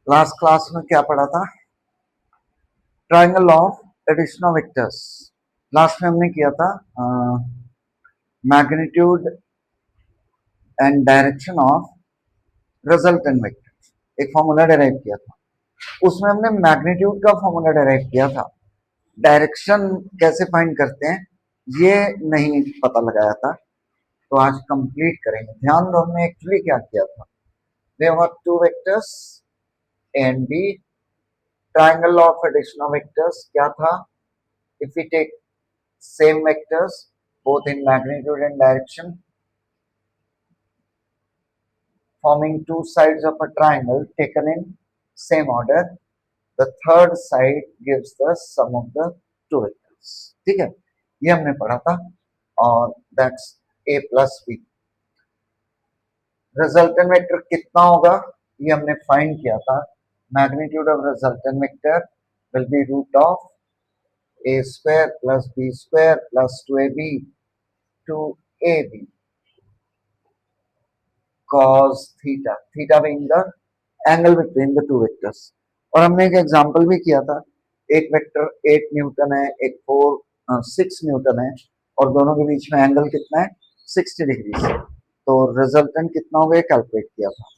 Last class में क्या पढ़ा था? Triangle of addition of vectors. लास्ट में हमने किया था magnitude and direction of resultant vector. एक फॉर्मूला डेराइव किया था, उसमें हमने मैग्नीट्यूड का फॉर्मूला डेराइव किया था। डायरेक्शन कैसे फाइंड करते हैं ये नहीं पता लगाया था, तो आज कंप्लीट करेंगे। ध्यान दो, हमने एक्चुअली क्या किया था। There were two vectors A and B. Triangle of addition of vectors क्या था? If we take same vectors both in magnitude and direction forming two sides of a triangle taken in same order, the third side gives the sum of the two vectors। ठीक है, ये हमने पढ़ा था और that's a plus B. Resultant vector कितना होगा ये हमने फाइंड किया था। Magnitude of resultant vector will be root of a square plus b square plus 2ab to ab cos theta, theta being the angle between the two vectors। और हमने एक example भी किया था, एक वेक्टर 8 न्यूटन है, एक 6 न्यूटन है, और दोनों के बीच में एंगल कितना है? 60 डिग्री से। तो रिजल्टेंट कितना होगा कैलकुलेट किया था।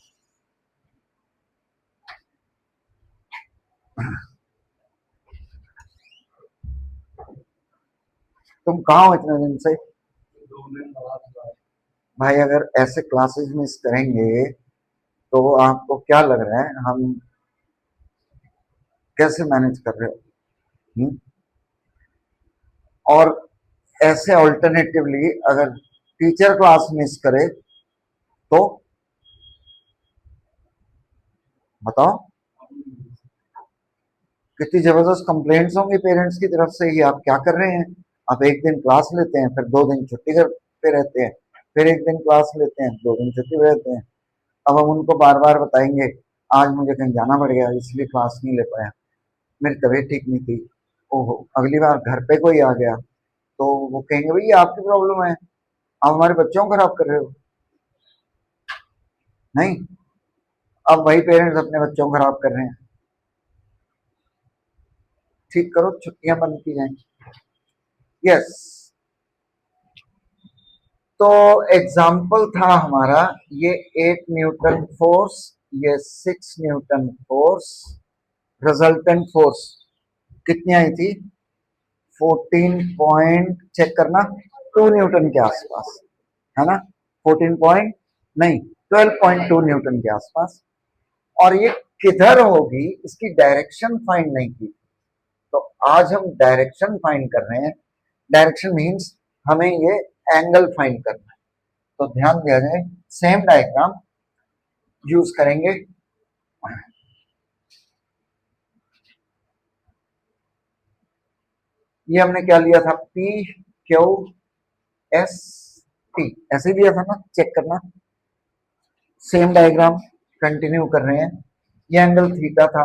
तुम कहाँ हो इतने दिन से? भाई अगर ऐसे क्लासेस मिस करेंगे तो आपको क्या लग रहा है हम कैसे मैनेज कर रहे हो? और ऐसे ऑल्टरनेटिवली अगर टीचर क्लास मिस करे तो बताओ, कितनी जबरदस्त कंप्लेंट्स होंगी पेरेंट्स की तरफ से, ये आप क्या कर रहे हैं? आप एक दिन क्लास लेते हैं, फिर 2 दिन छुट्टी घर पे रहते हैं, फिर एक दिन क्लास लेते हैं, 2 दिन छुट्टी पे रहते हैं। अब हम उनको बार बार बताएंगे आज मुझे कहीं जाना पड़ गया इसलिए क्लास नहीं ले पाया, मेरी तबीयत ठीक नहीं थी। ओहो, अगली बार घर पे कोई आ गया तो वो कहेंगे भाई ये आपकी प्रॉब्लम है, आप हमारे बच्चों को खराब कर रहे हो। नहीं, अब वही पेरेंट्स अपने बच्चों को खराब कर रहे हैं। ठीक करो, छुट्टियां बंद की जाएंगी। यस, तो एग्जाम्पल था हमारा ये 8 न्यूटन फोर्स, ये 6 न्यूटन फोर्स। रिजल्टेंट फोर्स कितनी आई थी? 14 पॉइंट, चेक करना, 2 न्यूटन के आसपास, है ना? 14 पॉइंट नहीं, 12.2 न्यूटन के आसपास। और ये किधर होगी इसकी डायरेक्शन फाइंड नहीं की, तो आज हम डायरेक्शन फाइंड कर रहे हैं। डायरेक्शन मीन्स हमें ये एंगल फाइंड करना है। तो ध्यान दिया जाए, सेम डायग्राम यूज करेंगे। ये हमने क्या लिया था? P Q S T, ऐसे लिया था ना, चेक करना। सेम डायग्राम कंटिन्यू कर रहे हैं। ये एंगल थीटा था,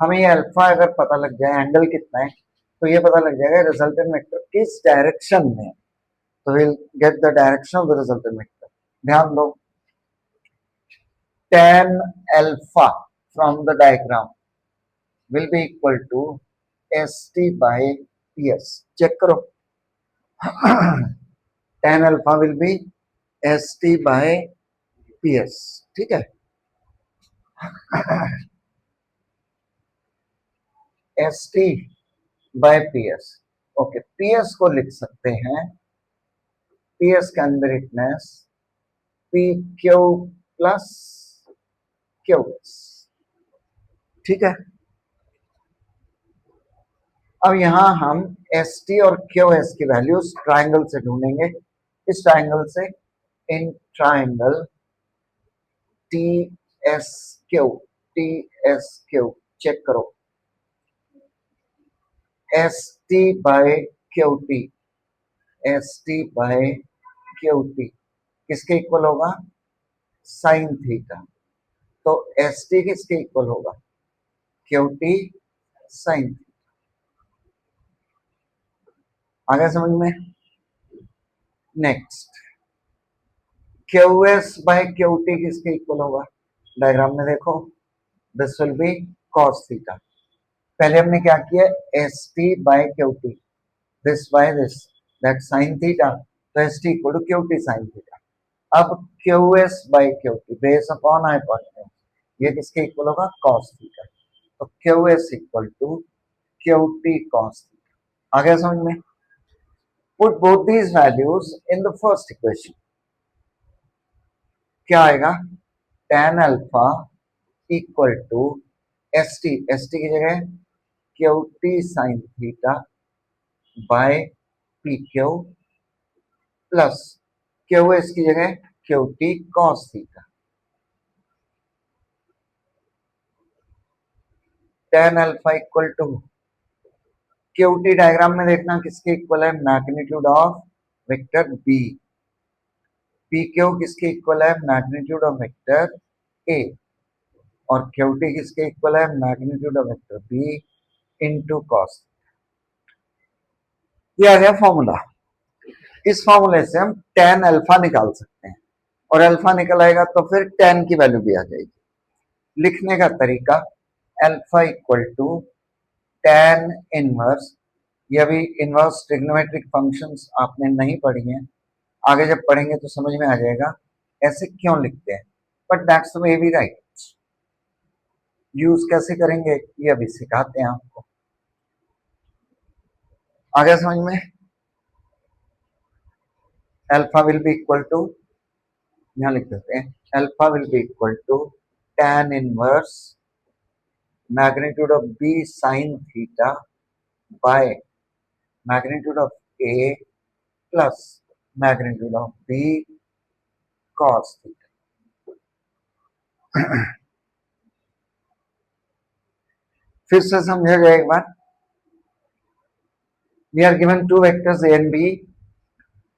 हमें ये अल्फा अगर पता लग जाए एंगल कितना है तो ये पता लग जाएगा रिजल्टेंट वेक्टर किस डायरेक्शन में। तो will get the direction of the resultant vector. ध्यान दो, tan alpha from the diagram will be equal to st by ps। Check करो, tan alpha will be st by ps। ठीक है, st by ps। Okay, ps को लिख सकते हैं, ps can be written as pq plus qs। ठीक है, अब यहां हम st और qs की वैल्यूज ट्राइंगल से ढूंढेंगे। इस ट्राइंगल से, in triangle T S Q, check करो, S T by Q T, S T by Q T किसके इक्वल होगा? Sine theta. तो एस टी किसके इक्वल होगा? Q T sine. आ गया समझ में? Next, Q S by Q T किसके इक्वल होगा? डायग्राम में देखो, this will be cos theta. पहले हमने क्या किया, S T by Q T, this by this, that sign theta, तो S T equal to Q T sine theta. अब Q S by Q T base upon hypotenuse, ये किसके equal होगा, cos theta, तो Q S equal to Q T cos theta. आ गया समझ में? Put both these values in the first equation, क्या आएगा, tan alpha equal to S T की जगह Q T sine theta by P Q plus Q S की जगह Q T cos theta. tan alpha equal to Q T, diagram में देखना किसके equal है, magnitude of vector B, P Q किसके equal है, मैग्नीट्यूड ऑफ वेक्टर ए, और Q T किसके इक्वल है, magnitude of vector B into cos. ये आ गया फॉर्मूला। इस फॉर्मूले से हम tan अल्फा निकाल सकते हैं, और अल्फा निकल आएगा तो फिर tan की वैल्यू भी आ जाएगी। लिखने का तरीका, alpha equal to tan inverse, ये अभी इनवर्स ट्रिग्नोमेट्रिक फंक्शंस आपने नहीं पढ़ी हैं, आगे जब पढ़ेंगे तो समझ में आ जाएगा ऐसे क्यों लिखते हैं, but that's the way we write. Use कैसे करेंगे ये अभी सिखाते हैं आपको। आगे समझ में, alpha will be equal to, यहां लिख देते हैं, alpha will be equal to tan inverse magnitude of b sin theta by magnitude of a plus magnitude of b cos theta। फिर से समझा जाए एक बार, we are given two vectors a and b,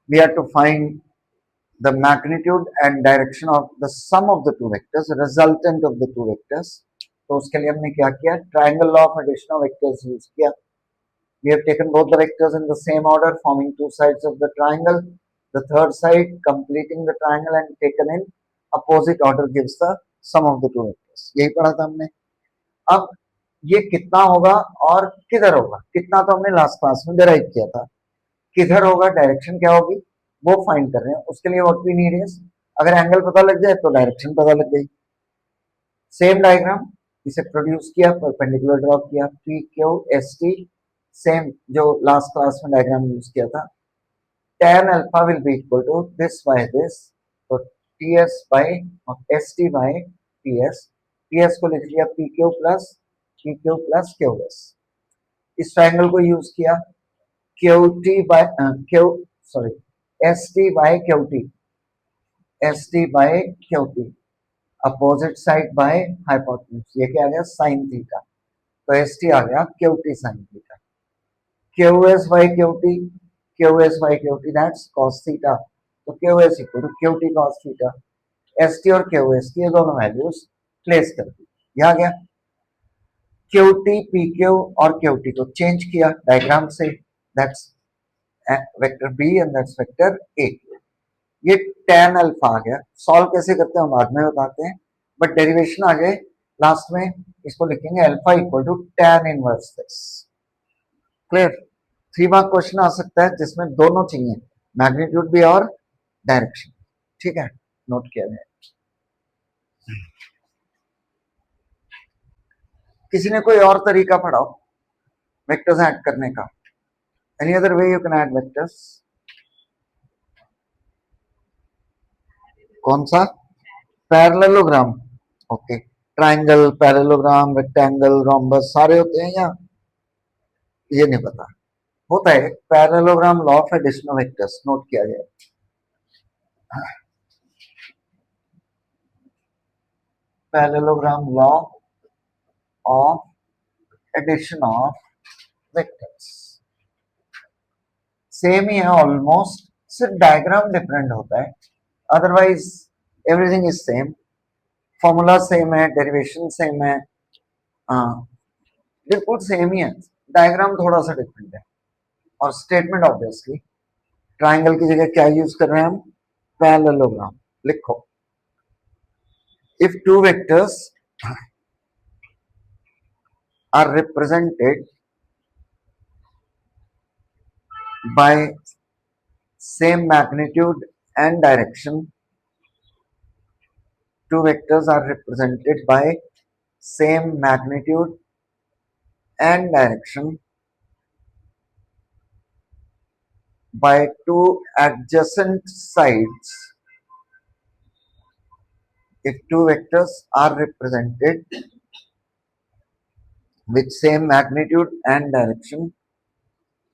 we have to find the magnitude and direction of the sum of the two vectors, resultant of the two vectors। तो उसके लिए हमने क्या किया, triangle law of addition of vectors use किया। We have taken both the vectors in the same order, forming two sides of the triangle. The third side completing the triangle and taken in opposite order gives the sum of the two vectors। यही पढ़ा था हमने। अब ये कितना होगा और किधर होगा, कितना तो हमने लास्ट क्लास में डिराइव किया था, किधर होगा, डायरेक्शन क्या होगी, वो फाइंड कर रहे हैं। उसके लिए व्हाट वी नीड इज, अगर एंगल पता लग जाए तो डायरेक्शन पता लग गई। सेम डायग्राम, इसे प्रोड्यूस किया, परपेंडिकुलर ड्रॉ किया, P Q S T, same जो लास्ट क्लास में डायग्राम यूज किया था। tan alpha will be equal to this by this, तो T S by S T by P S, P S को लिख लिया P Q plus Q S. इस triangle को यूज किया, Q T by Q, sorry, S T by Q T, S T by Q T, opposite side by hypotenuse, ये क्या आ गया, साइन थीटा, तो एस टी आ गया Q T sine theta. Q S by Q T, Q S by Q T that's cos theta, तो Q S equal to Q T cos theta. S T और Q S की ये दोनों values place कर दी, ये आ गया। Q T P Q और क्यू टी को चेंज किया डायग्राम से, that's vector B and that's vector A. ये tan अल्फा आ गया, सॉल्व कैसे करते हैं हम बाद में बताते हैं, बट डेरिवेशन आ गए लास्ट में, इसको लिखेंगे alpha equal to tan inverse this. Clear? 3 mark question आ सकता है जिसमें दोनों चाहिए, मैग्नीट्यूड भी और डायरेक्शन। ठीक है, नोट किया जाए। किसी ने कोई और तरीका पढ़ाओ वेक्टर्स ऐड करने का, any other way you can add vectors. कौन सा? Parallelogram, okay. Triangle, parallelogram, rectangle, rhombus सारे होते हैं या ये नहीं पता? होता है parallelogram law of addition of vectors, note किया जाए। Parallelogram law of addition of vectors same ही है ऑलमोस्ट, सिर्फ डायग्राम डिफरेंट होता है, otherwise everything is same. Formula same है, डेरिवेशन सेम है, हाँ बिल्कुल सेम ही है, डायग्राम थोड़ा सा डिफरेंट है। और स्टेटमेंट ऑब्वियसली ट्राइंगल की जगह क्या यूज कर रहे हैं हम, पैरेललोग्राम। लिखो, if two vectors are represented by same magnitude and direction. Two vectors are represented by same magnitude and direction by two adjacent sides. If two vectors are represented with same magnitude and direction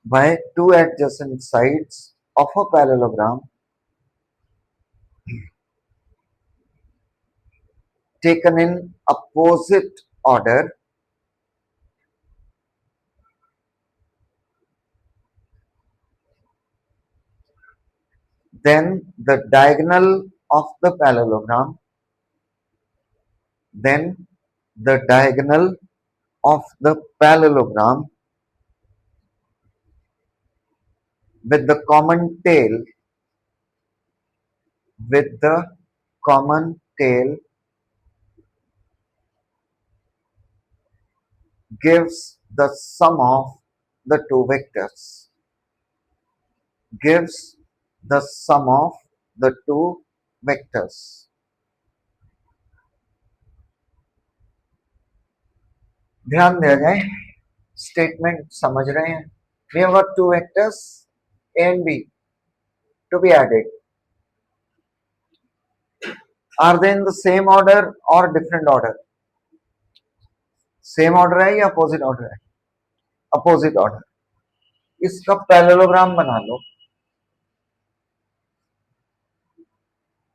by two adjacent sides of a parallelogram taken in opposite order, then the diagonal of the parallelogram, then the diagonal of the parallelogram with the common tail, with the common tail gives the sum of the two vectors, gives the sum of the two vectors. ध्यान दिया जाए, statement समझ रहे हैं? We have got two vectors A and B to be added. Are they in the same order or different order? Same order है या opposite order है? Opposite order. इसका पैरेललोग्राम बना लो.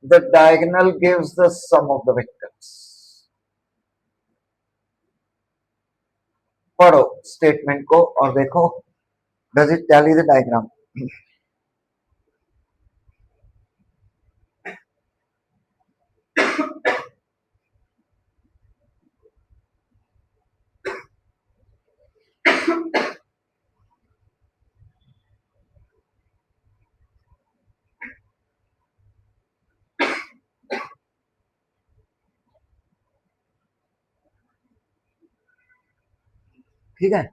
The diagonal gives the sum of the vectors. पढ़ो statement को और देखो, does it tally the diagram? ठीक है?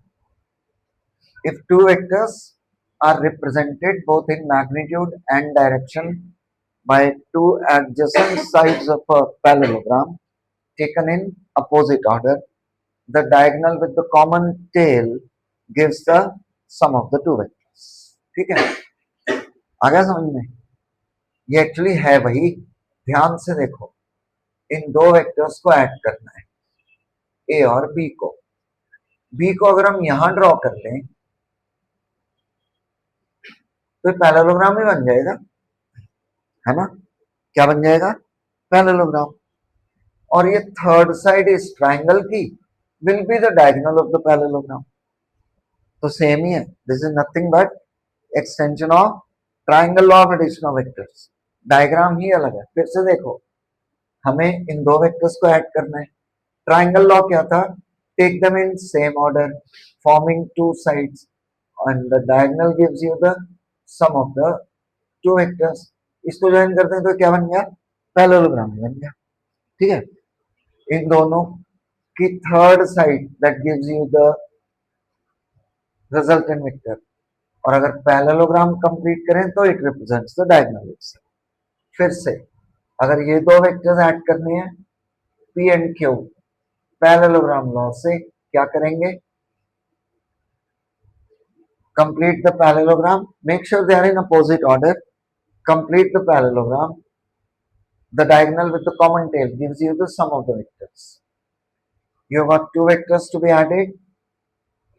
If two vectors are represented both in magnitude and direction by two adjacent sides of a parallelogram taken in opposite order, the diagonal with the common tail gives the sum of the two vectors. ठीक है? आ गया समझ में? ये actually है वही. ध्यान से देखो, इन दो वेक्टर्स को ऐड करना है, ए और बी को. बी को अगर हम यहां ड्रॉ कर लें तो पैरेललोग्राम ही बन जाएगा, है ना? क्या बन जाएगा? पैरेललोग्राम. और ये थर्ड साइड इस ट्राइंगल की will be the diagonal of the parallelogram. तो सेम ही है. This is nothing but extension of triangle law of addition of vectors. Diagram ही अलग है. फिर से देखो, हमें इन दो वेक्टर्स को ऐड करना है. ट्राइंगल लॉ क्या था? Take them in same order forming two sides and the diagonal gives you the sum of the two vectors. इसको ज्वाइन करते हैं तो क्या बन गया? पैरेललोग्राम बन गया. ठीक है? इन दोनों की third side that gives you the resultant vector. और अगर पैरेललोग्राम कंप्लीट करें तो इट रिप्रेजेंट्स द डायगोनल. फिर से अगर ये दो वेक्टर्स ऐड करने हैं P and Q, parallelogram law से क्या करेंगे? Complete the parallelogram, make sure they are in opposite order, complete the parallelogram. The diagonal with the common tail gives you the sum of the vectors. You have got two vectors to be added,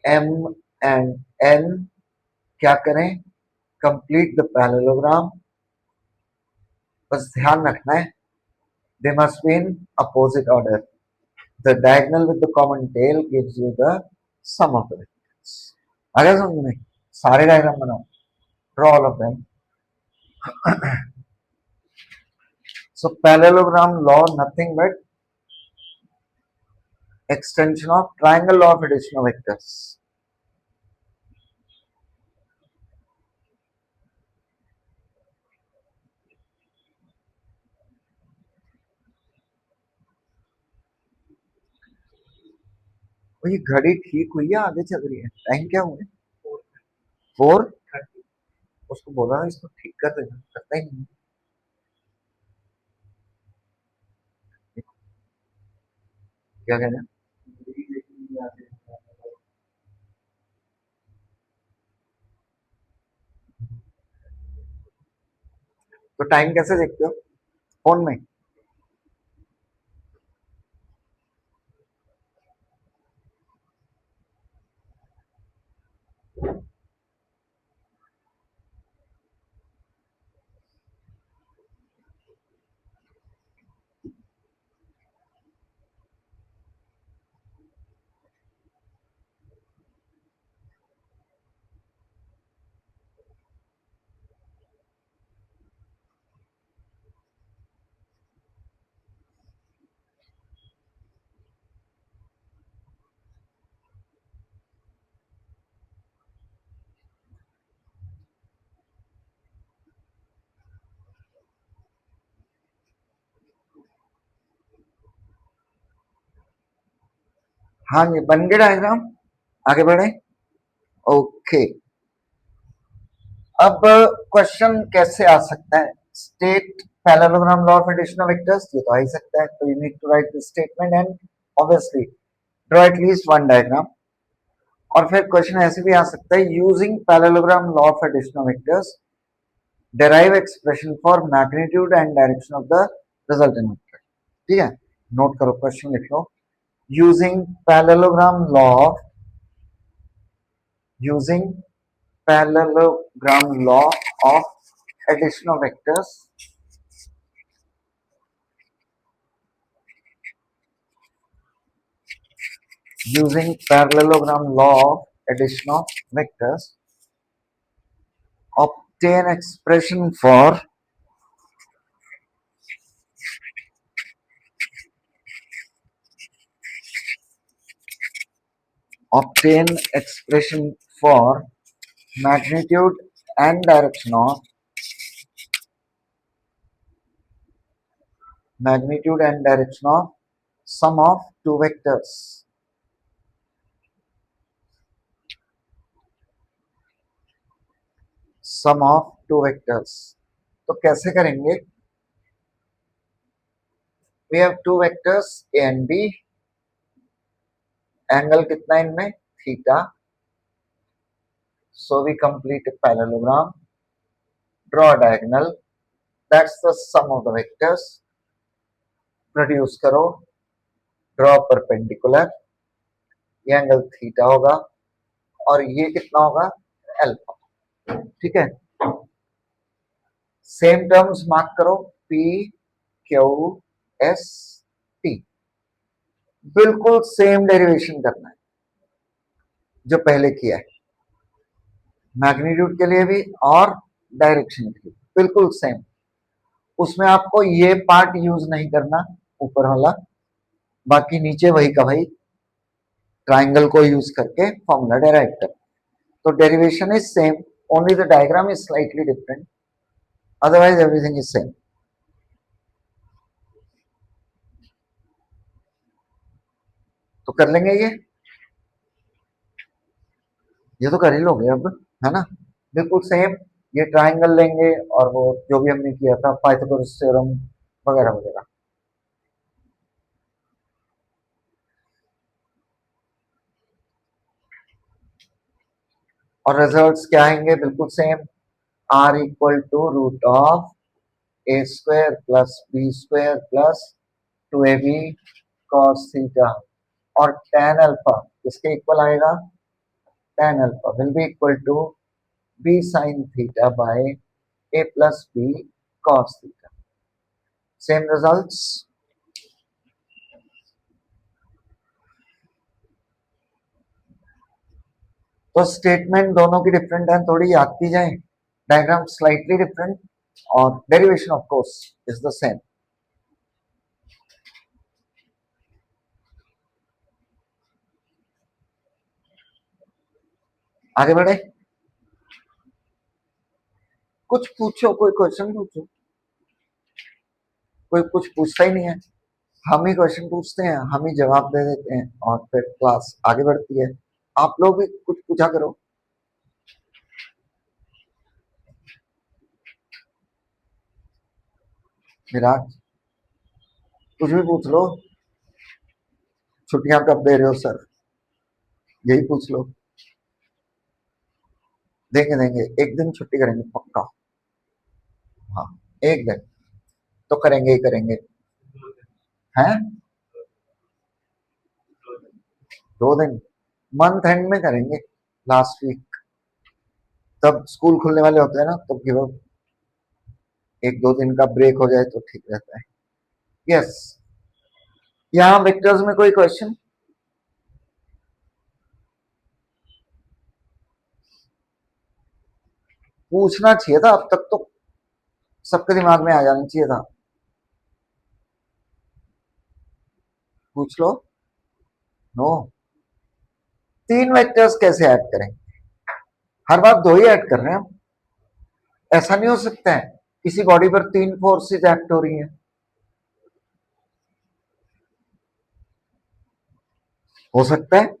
m and n. क्या करें? Complete the parallelogram. बस ध्यान रखना है, they must be in opposite order. The diagonal with the common tail gives you the sum of the vectors. आ गया समझ में? सारे डायग्राम बनाओ, draw all of them. So parallelogram law nothing but extension of triangle law of addition of vectors. और ये घड़ी ठीक हुई है, आगे चल रही है, टाइम क्या हुआ? 4:30। उसको बोला इसको ठीक कर देना, करता ही नहीं। क्या कहना? तो टाइम कैसे देखते हो फोन में? हाँ जी, बन गया डायग्राम। आगे बढ़े। ओके, अब क्वेश्चन कैसे आ सकता है? State parallelogram law of addition of vectors, ये तो आ ही सकता है। तो you need to write the statement and obviously draw at least one diagram. और फिर क्वेश्चन ऐसे भी आ सकता है, using parallelogram law of addition of vectors derive expression for magnitude and direction of the resultant vector। ठीक है, note करो, क्वेश्चन लिख लो। Using parallelogram law using parallelogram law of addition of vectors using parallelogram law of addition of vectors obtain expression for obtain expression for magnitude and direction of magnitude and direction of sum of two vectors। sum of two vectors तो कैसे करेंगे? we have two vectors a and b, angle कितना इनमें? Theta. so we complete a parallelogram, draw a diagonal, that's the sum of the vectors। Produce करो, draw perpendicular, ये angle theta होगा और ये कितना होगा? अल्फा। ठीक है, सेम टर्म्स मार्क करो, पी क्यू एस टी। बिल्कुल सेम डेरिवेशन करना है जो पहले किया है, मैग्नीट्यूड के लिए भी और डायरेक्शन के लिए बिल्कुल सेम। उसमें आपको ये पार्ट यूज नहीं करना, ऊपर वाला, बाकी नीचे वही का वही ट्राइंगल को यूज करके फॉर्मूला डेराइव कर। तो derivation is same, only the diagram is slightly different, otherwise everything is same. तो कर लेंगे ये तो कर ही लोगे अब, है ना? बिल्कुल सेम। ये ट्राइंगल लेंगे और वो जो भी हमने किया था पाइथागोरस थ्योरम वगैरह वगैरह। और रिजल्ट्स क्या आएंगे? बिल्कुल same, r equal to root of A square plus B square plus 2ab cos theta. और tan अल्फा किसके इक्वल आएगा? tan alpha will be equal to b sin theta by a plus b cos theta. Same results. तो statement दोनों की different है, थोड़ी याद की जाए। डायग्राम स्लाइटली डिफरेंट और derivation of course is the same. आगे बढ़े, कुछ पूछो, कोई क्वेश्चन पूछो। कोई कुछ पूछता ही नहीं है। हम ही क्वेश्चन पूछते हैं, हम ही जवाब दे देते हैं और फिर क्लास आगे बढ़ती है। आप लोग भी कुछ पूछा करो। विराट, कुछ भी पूछ लो। छुट्टियां कब दे रहे हो सर, यही पूछ लो। देंगे देंगे, एक दिन छुट्टी करेंगे पक्का। हाँ, एक दिन तो करेंगे ही करेंगे। हैं? 2 दिन? मंथ एंड में करेंगे, लास्ट वीक। तब स्कूल खुलने वाले होते हैं ना, तब गिव अप 1-2 दिन का ब्रेक हो जाए तो ठीक रहता है। यस। यहाँ वेक्टर्स में कोई क्वेश्चन? पूछना चाहिए था, अब तक तो सबके दिमाग में आ जाना चाहिए था। पूछ लो। नो। 3 वेक्टर्स कैसे ऐड करेंगे? हर बार 2 ही ऐड कर रहे हैं हम। ऐसा नहीं हो सकता है किसी बॉडी पर 3 फोर्सेस एक्ट हो रही हैं। हो सकता है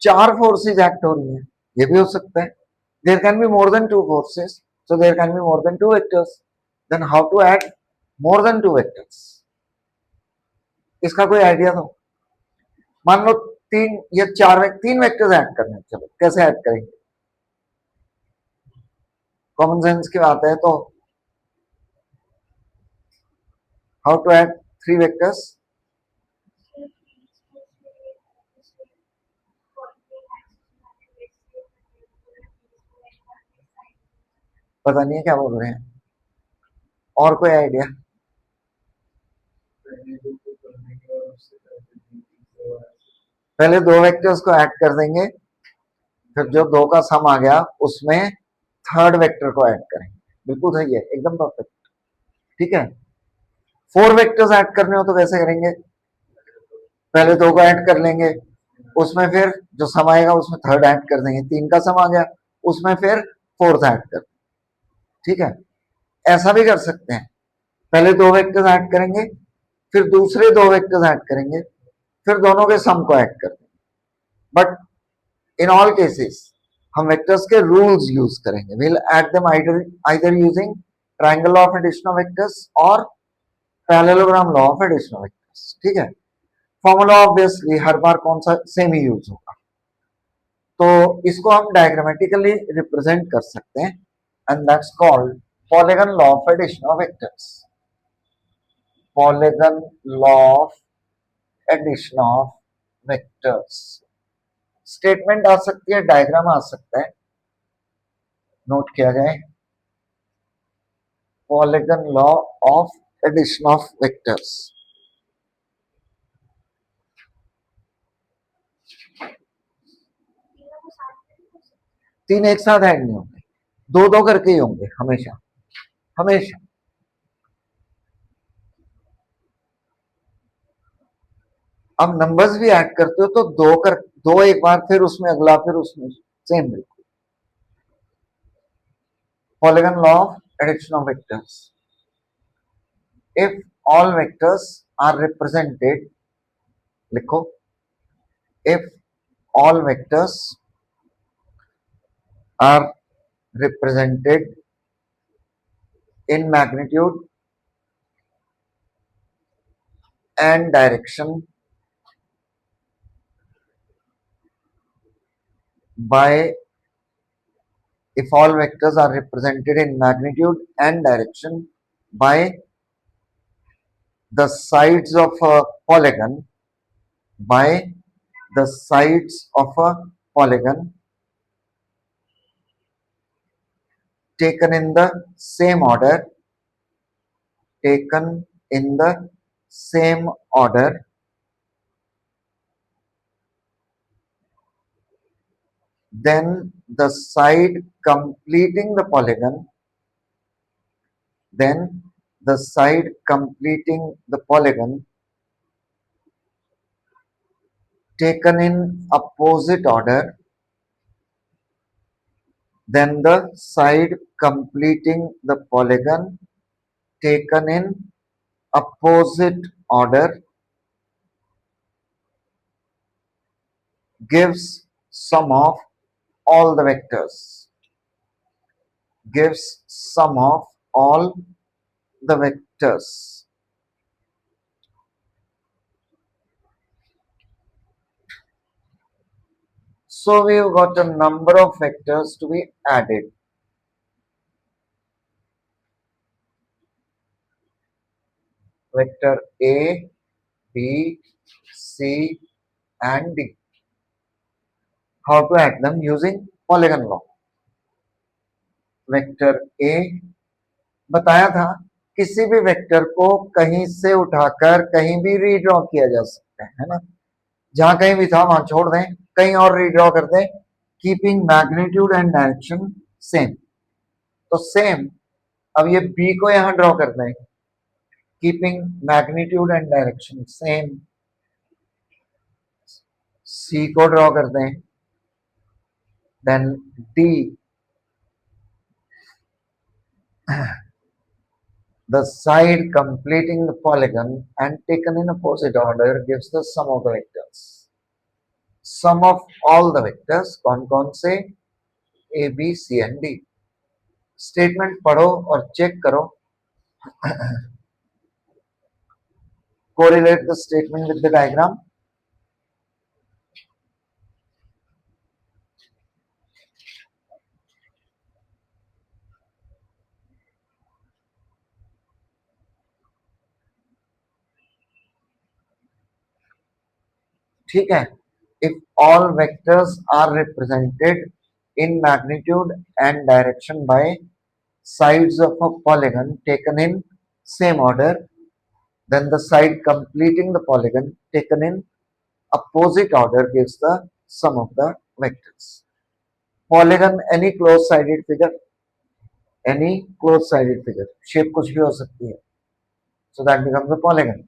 4 फोर्सेस एक्ट हो रही हैं, ये भी हो सकता है। There can be more than 2 forces, so there can be more than 2 vectors. Then how to add more than 2 vectors? इसका कोई आइडिया दो। मान लो 3 वेक्टर्स ऐड करने हैं, चलो कैसे ऐड करेंगे? कॉमन सेंस की बात है तो हाउ टू ऐड 3 वेक्टर्स? पता नहीं है क्या बोल रहे हैं, और कोई आइडिया? पहले 2 वेक्टर्स को ऐड कर देंगे, फिर जो 2 का सम आ गया उसमें थर्ड वेक्टर को ऐड करेंगे। बिल्कुल सही है, एकदम परफेक्ट। ठीक है। 4 वेक्टर्स ऐड करने हो तो कैसे करेंगे? पहले 2 को ऐड कर लेंगे, उसमें फिर जो सम आएगा उसमें थर्ड ऐड कर देंगे, 3 का सम आ गया उसमें फिर फोर्थ ऐड कर। ठीक है। ऐसा भी कर सकते हैं, पहले 2 वेक्टर्स ऐड करेंगे, फिर दूसरे 2 वेक्टर्स ऐड करेंगे, फिर दोनों के सम को ऐड कर देंगे। बट इन ऑल केसेस हम वेक्टर्स के रूल्स यूज करेंगे। Will add them either using triangle law of addition of vectors और parallelogram law of addition of vectors. ठीक है। फॉर्मूला ऑब्वियसली हर बार कौन सा सेम ही यूज होगा, तो इसको हम डायग्रामेटिकली रिप्रेजेंट कर सकते हैं, and that's called polygon law of addition of vectors. Polygon law of addition of vectors. Statement आ सकती है, डायग्राम आ सकता है, नोट किया जाए। Polygon law of addition of vectors. तीन एक साथ ऐड नहीं होंगे, 2-2 करके ही होंगे हमेशा, हमेशा। अब नंबर्स भी ऐड करते हो तो 2 एक बार, फिर उसमें अगला, फिर उसमें सेम। बिल्कुल। Polygon law of addition of vectors. If all vectors are represented, लिखो, if all vectors are represented in magnitude and direction by, if all vectors are represented in magnitude and direction by the sides of a polygon, by the sides of a polygon taken in the same order, taken in the same order, then the side completing the polygon, then the side completing the polygon taken in opposite order, then the side completing the polygon taken in opposite order, gives sum of all the vectors, gives sum of all the vectors. So we've got a number of vectors to be added. Vector A, B, C and D. How to add them? Using polygon law. Vector A बताया था किसी भी vector को कहीं से उठाकर कहीं भी रीड्रॉ किया जा सकता है ना, जहां कहीं भी था वहां छोड़ दें, कहीं और रीड्रॉ कर दें, keeping magnitude and direction same. तो सेम अब ये बी को यहां ड्रॉ कर दें, keeping magnitude and direction same. C को ड्रॉ कर दें, then D, the side completing the polygon and taken in opposite order gives the sum of the vectors. Sum of all the vectors कौन-कौन से? A, B, C and D. Statement पढ़ो और check करो, correlate the statement with the diagram. ठीक है, if all vectors are represented in magnitude and direction by sides of a polygon taken in same order, then the side completing the polygon taken in opposite order gives the sum of the vectors. Polygon, any close sided figure, any close sided figure, shape कुछ भी हो सकती है, so that becomes a polygon.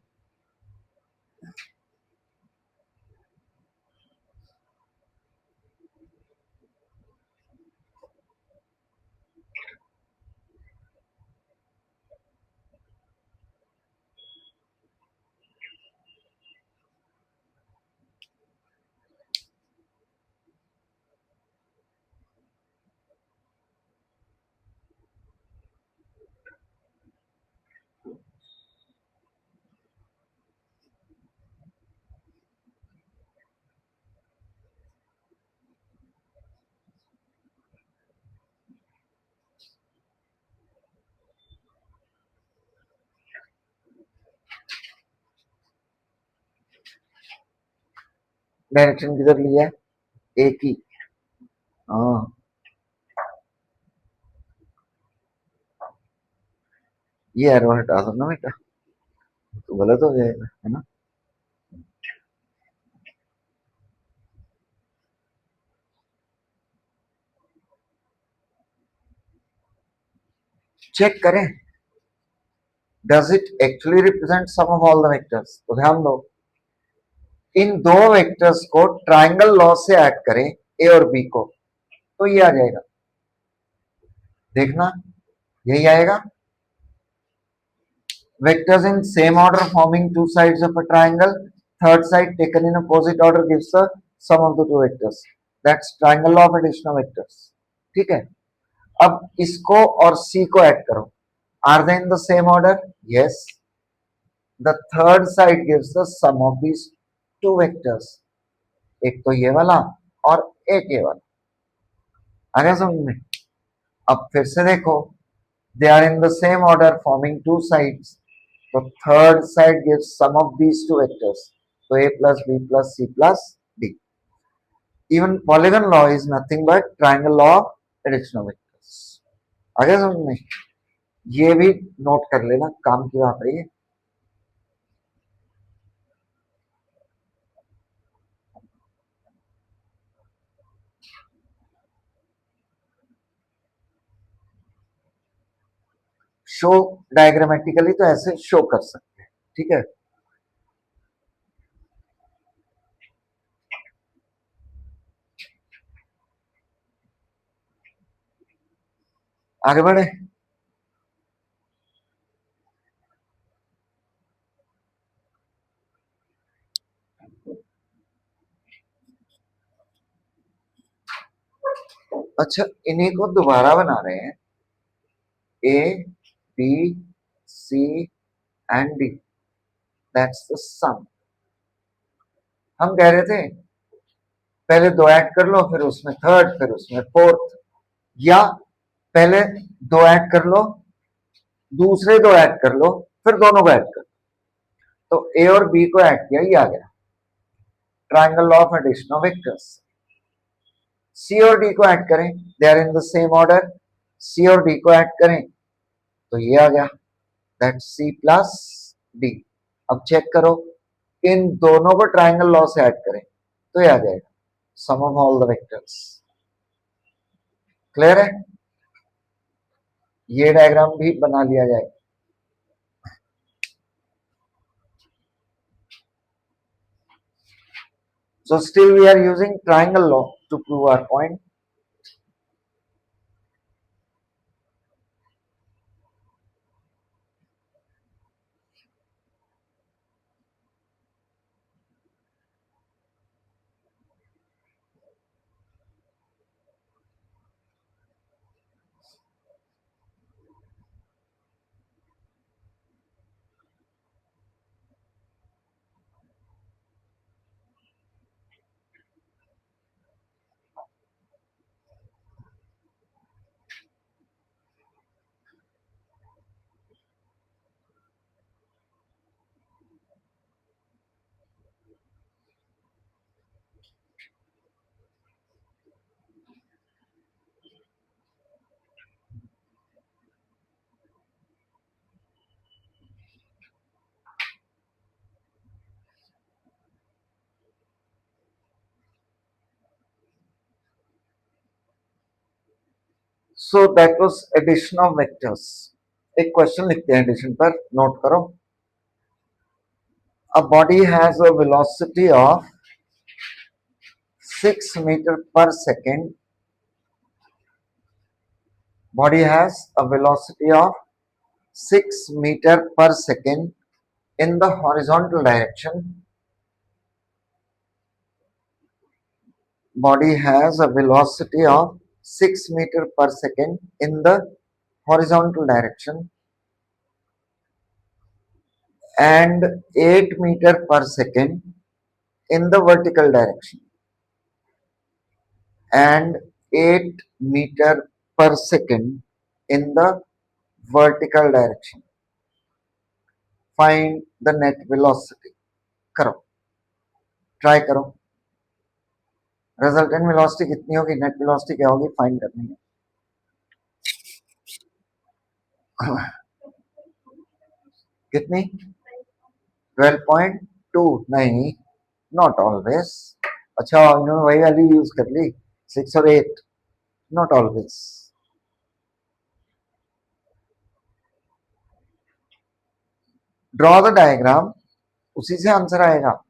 Direction किधर लिया है? एक ही, हाँ ये एरो हटा दो ना बेटा, तो गलत हो जाएगा, है ना। चेक करें, does it actually represent sum of all the vectors? तो ध्यान दो, इन दो वेक्टर्स को ट्राइंगल लॉ से ऐड करें ए और बी को, तो ये आ जाएगा, देखना यही आएगा। Vectors in same order forming two sides of a triangle, third side taken in opposite order gives the sum of the two vectors. That's triangle law of addition of vectors. ठीक है, अब इसको और C को add करो, are they in the same order? Yes. The third side gives the sum of these two vectors. एक तो ये वाला और एक ये वाला, आ गया समझ में। अब फिर से देखो, they are in the same order forming two sides. The third side gives sum of these two vectors. So a plus b plus c plus d. Even polygon law is nothing but triangle law of addition of vectors. आगे समझ में, ये भी note कर लेना, काम की बात है ये। शो डायग्रामेटिकली तो ऐसे शो कर सकते हैं, ठीक है। आगे बढ़े, अच्छा, इन्हीं को दोबारा बना रहे हैं, A B C and D, that's the sum. हम कह रहे थे पहले दो ऐड कर लो, फिर उसमें थर्ड, फिर उसमें फोर्थ, या पहले दो ऐड कर लो, दूसरे दो ऐड कर लो, फिर दोनों को ऐड कर लो। तो ए और बी को ऐड किया, ये आ गया triangle law of addition of vectors. C और डी को ऐड करें, they are in the same order, C और डी को ऐड करें तो ये आ गया, दैट सी प्लस डी। अब चेक करो, इन दोनों को ट्रायंगल लॉ से ऐड करें तो ये आ जाएगा sum of all the vectors. Clear है? ये डायग्राम भी बना लिया जाए। So still we are using triangle law to prove our point. So that was addition of vectors. एक क्वेश्चन लिखते हैं एडिशन पर, नोट करो। A body has a velocity of 6 meter per second. Body has a velocity of 6 meter per second in the horizontal direction. Body has a velocity of 6 meter per second in the horizontal direction and 8 meter per second in the vertical direction, and 8 meter per second in the vertical direction. Find the net velocity. करो, try करो। Resultant velocity कितनी होगी, net velocity क्या होगी, find करनी है। कितनी? 12.2? नहीं, नॉट ऑलवेज। अच्छा, इन्होंने वही वैल्यू यूज कर ली, 6 और 8, not always. Draw the diagram, उसी से आंसर आएगा।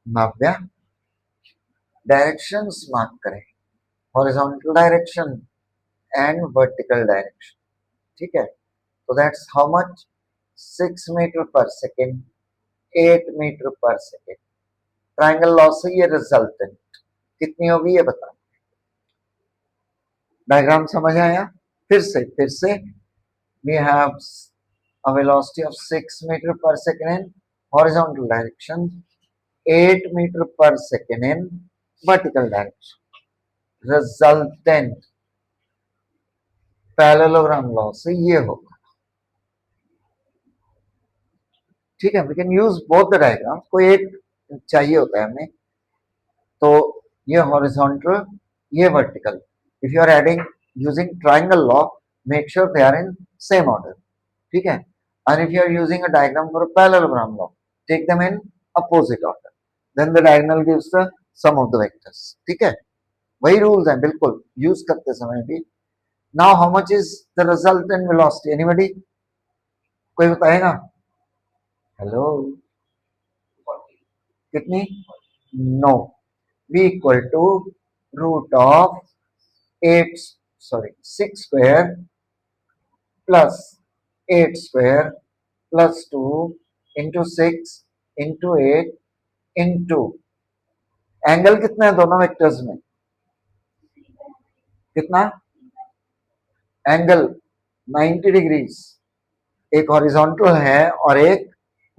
नव्या, डायरेक्शंस मार्क करें, horizontal direction and vertical direction. ठीक है, तो that's how much, 6 metre per second, 8 metre per second. Triangle law से ये रिजल्टेंट कितनी होगी ये बता। डायग्राम समझ आया? फिर से we have a velocity of 6 meter per second in horizontal direction, 8 meter per second in vertical direction. Resultant parallelogram law से ये होगा। ठीक है, we can use both the diagrams, कोई एक चाहिए होता है हमें। तो ये horizontal, ये vertical. If you are adding using triangle law, make sure they are in same order. ठीक है, and if you are using a diagram for a parallelogram law, take them in opposite order, then the diagonal gives the sum of the vectors. ठीक है, वही rules हैं बिल्कुल, use करते समय भी। Now how much is the resultant velocity, anybody, कोई बताएगा? हेलो, कितनी? No, v equal to root of 8 sorry 6 square plus 8 square plus 2 into 6 into 8 into angle कितना है दोनों वेक्टर्स में? कितना एंगल? 90 डिग्रीज। एक हॉरिजॉन्टल है और एक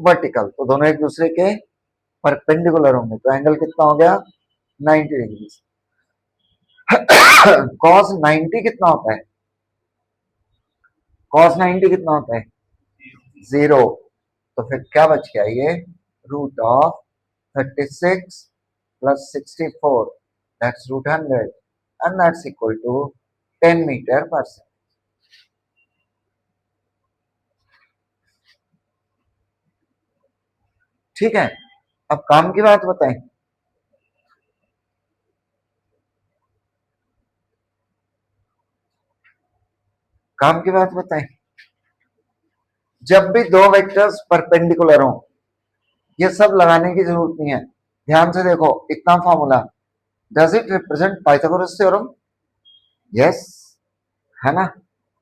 वर्टिकल, तो दोनों एक दूसरे के परपेंडिकुलर होंगे, तो एंगल कितना हो गया? 90 डिग्रीज। cos 90 कितना होता है? cos 90 कितना होता है? 0। तो फिर क्या बच गया? ये root of 36 plus 64 that's root 100 and that's equal to 10 metre per second. ठीक है, अब काम की बात बताएं। काम की बात बताएं। जब भी दो वेक्टर्स परपेंडिकुलर हो, ये सब लगाने की जरूरत नहीं है। ध्यान से देखो, इतना formula, does it represent Pythagoras theorem? Yes, है ना।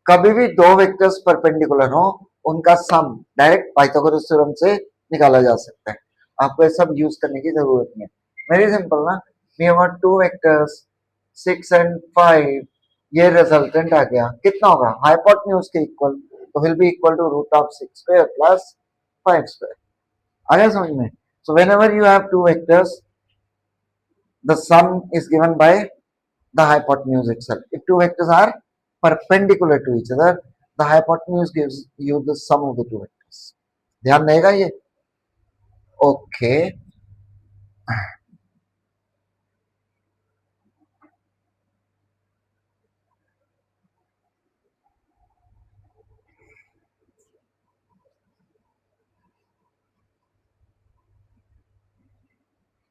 कभी भी दो वेक्टर्स परपेंडिकुलर हो, उनका सम डायरेक्ट पाइथागोरस थ्योरम से निकाला जा सकता है। आपको ये सब यूज करने की जरूरत नहीं है। वेरी सिंपल ना। We have two vectors 6 and 5, ये रिजल्टेंट आ गया, कितना होगा? हाइपोटेन्यूज के इक्वल, तो will be equal to root of 6 square plus 5 square. आ गया समझ में? So whenever you have two vectors, the sum is given by the hypotenuse itself. If two vectors are perpendicular to each other, the hypotenuse gives you the sum of the two vectors. ध्यान रहेगा ये? Okay.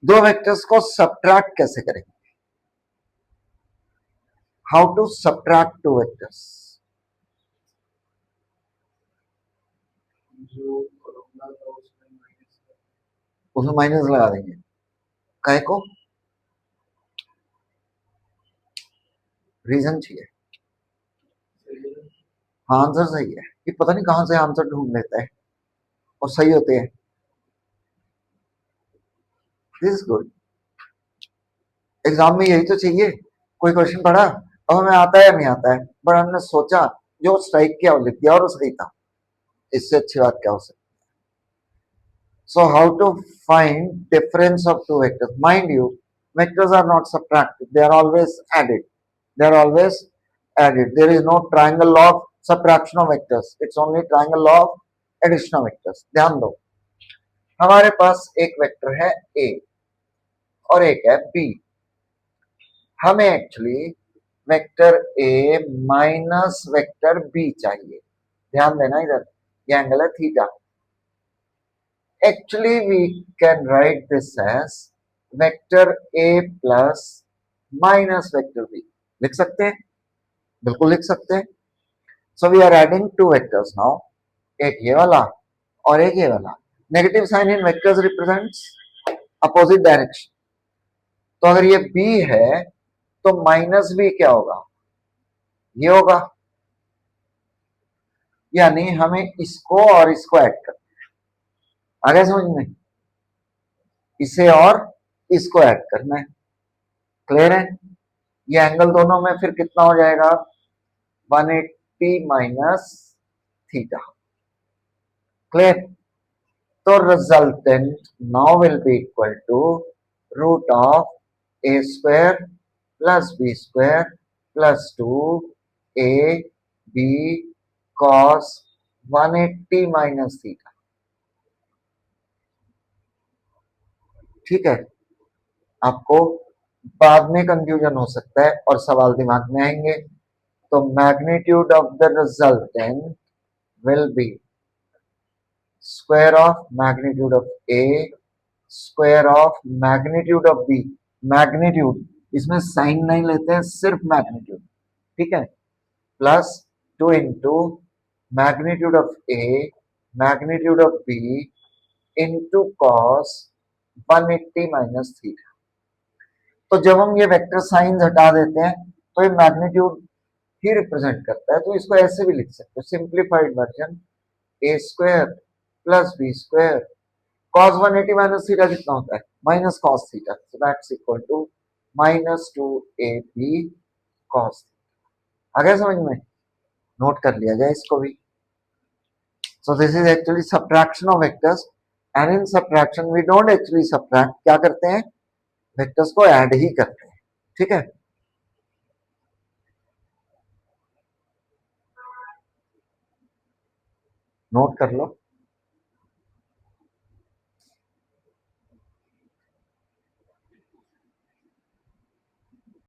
दो vectors को subtract कैसे करेंगे? How to subtract two vectors? उसमें minus लगा देंगे। काय को? रीजन चाहिए। हाँ, आंसर सही है। ये पता नहीं कहां से आंसर ढूंढ लेता है और सही होते हैं। This is good. एग्जाम में यही तो चाहिए। कोई क्वेश्चन पढ़ा, अब हमें आता है या नहीं आता है, बट हमने सोचा, जो स्ट्राइक किया वो लिख दिया और वो सही था। इससे अच्छी बात क्या हो सकती है? So how to find difference of two vectors? Mind you, vectors are not subtracted, they are always added. They are always added. There is no triangle of subtraction of vectors, it's only triangle of addition of vectors. ध्यान दो, हमारे पास एक vector है a और एक है b। हमें actually vector a minus vector b चाहिए। ध्यान देना, इधर ये एंगल है theta. Actually, we can write this as vector a plus minus vector b. लिख सकते हैं, बिल्कुल लिख सकते हैं। So we are adding two vectors now, एक ये वाला और एक ये वाला। Negative sign in vectors represents opposite direction. तो अगर ये b है तो माइनस b क्या होगा? ये होगा। यानी हमें इसको और इसको ऐड करना है। आगे समझ में? इसे और इसको ऐड करना है। क्लियर है? ये एंगल दोनों में फिर कितना हो जाएगा? 180 माइनस थीटा। क्लियर? तो resultant now will be equal to root of A square plus B square plus 2 a b cos 180 minus theta. ठीक है? आपको बाद में कंफ्यूजन हो सकता है और सवाल दिमाग में आएंगे। तो magnitude of the resultant will be square of magnitude of A square of magnitude of B। Magnitude, इसमें साइन नहीं लेते हैं, सिर्फ मैग्नीट्यूड। ठीक है? Plus 2 into magnitude of A magnitude of B into cos 180 minus theta. तो जब हम ये वेक्टर साइन हटा देते हैं तो ये मैग्नीट्यूड ही रिप्रेजेंट करता है, तो इसको ऐसे भी लिख सकते हो, simplified version A square plus B square cos 180 minus theta कितना होता है, minus cos theta, so that's equal to minus 2ab cos. आ गया समझ में, नोट कर लिया जाए इसको भी। So this is actually subtraction of vectors, and in subtraction we don't actually subtract, क्या करते हैं, वेक्टर्स को ऐड ही करते हैं, ठीक है। नोट कर लो।